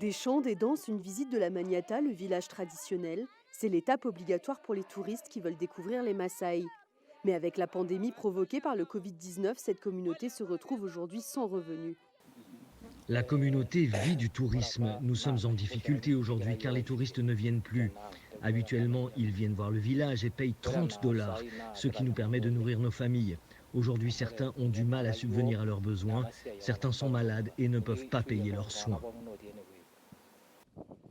Des chants, des danses, une visite de la Maniata, le village traditionnel, c'est l'étape obligatoire pour les touristes qui veulent découvrir les Maasai. Mais avec la pandémie provoquée par le Covid-19, cette communauté se retrouve aujourd'hui sans revenus. La communauté vit du tourisme. Nous sommes en difficulté aujourd'hui car les touristes ne viennent plus. Habituellement, ils viennent voir le village et payent 30 $, ce qui nous permet de nourrir nos familles. Aujourd'hui, certains ont du mal à subvenir à leurs besoins, certains sont malades et ne peuvent pas payer leurs soins.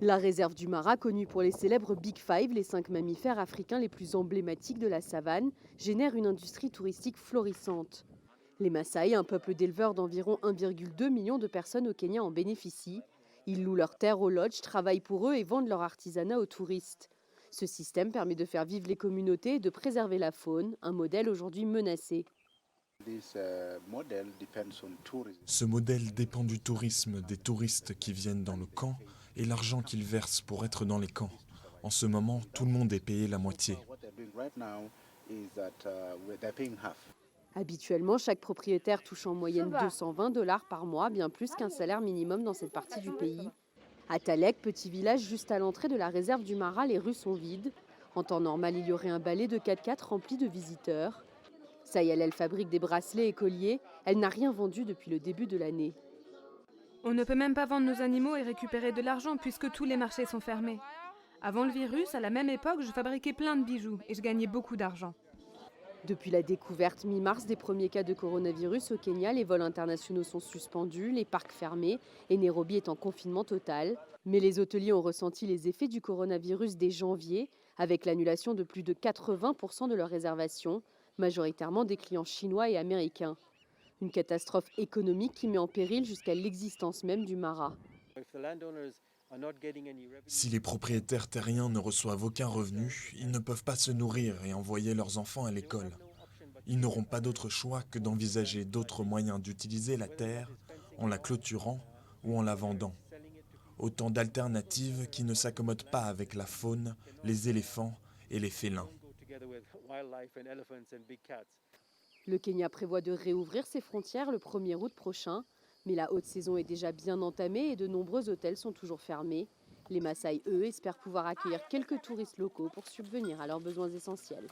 La réserve du Mara, connue pour les célèbres Big Five, les 5 mammifères africains les plus emblématiques de la savane, génère une industrie touristique florissante. Les Maasai, un peuple d'éleveurs d'environ 1,2 million de personnes au Kenya, en bénéficient. Ils louent leurs terres aux lodges, travaillent pour eux et vendent leur artisanat aux touristes. Ce système permet de faire vivre les communautés et de préserver la faune, un modèle aujourd'hui menacé. Ce modèle dépend du tourisme, des touristes qui viennent dans le camp et l'argent qu'ils versent pour être dans les camps. En ce moment, tout le monde est payé la moitié. Habituellement, chaque propriétaire touche en moyenne 220 $ par mois, bien plus qu'un salaire minimum dans cette partie du pays. À Talek, petit village juste à l'entrée de la réserve du Mara, les rues sont vides. En temps normal, il y aurait un balai de 4x4 rempli de visiteurs. Sayal, elle fabrique des bracelets et colliers. Elle n'a rien vendu depuis le début de l'année. On ne peut même pas vendre nos animaux et récupérer de l'argent puisque tous les marchés sont fermés. Avant le virus, à la même époque, je fabriquais plein de bijoux et je gagnais beaucoup d'argent. Depuis la découverte mi-mars des premiers cas de coronavirus au Kenya, les vols internationaux sont suspendus, les parcs fermés et Nairobi est en confinement total. Mais les hôteliers ont ressenti les effets du coronavirus dès janvier, avec l'annulation de plus de 80% de leurs réservations, majoritairement des clients chinois et américains. Une catastrophe économique qui met en péril jusqu'à l'existence même du Mara. Si les propriétaires terriens ne reçoivent aucun revenu, ils ne peuvent pas se nourrir et envoyer leurs enfants à l'école. Ils n'auront pas d'autre choix que d'envisager d'autres moyens d'utiliser la terre en la clôturant ou en la vendant. Autant d'alternatives qui ne s'accommodent pas avec la faune, les éléphants et les félins. Le Kenya prévoit de réouvrir ses frontières le 1er août prochain, mais la haute saison est déjà bien entamée et de nombreux hôtels sont toujours fermés. Les Maasai, eux, espèrent pouvoir accueillir quelques touristes locaux pour subvenir à leurs besoins essentiels.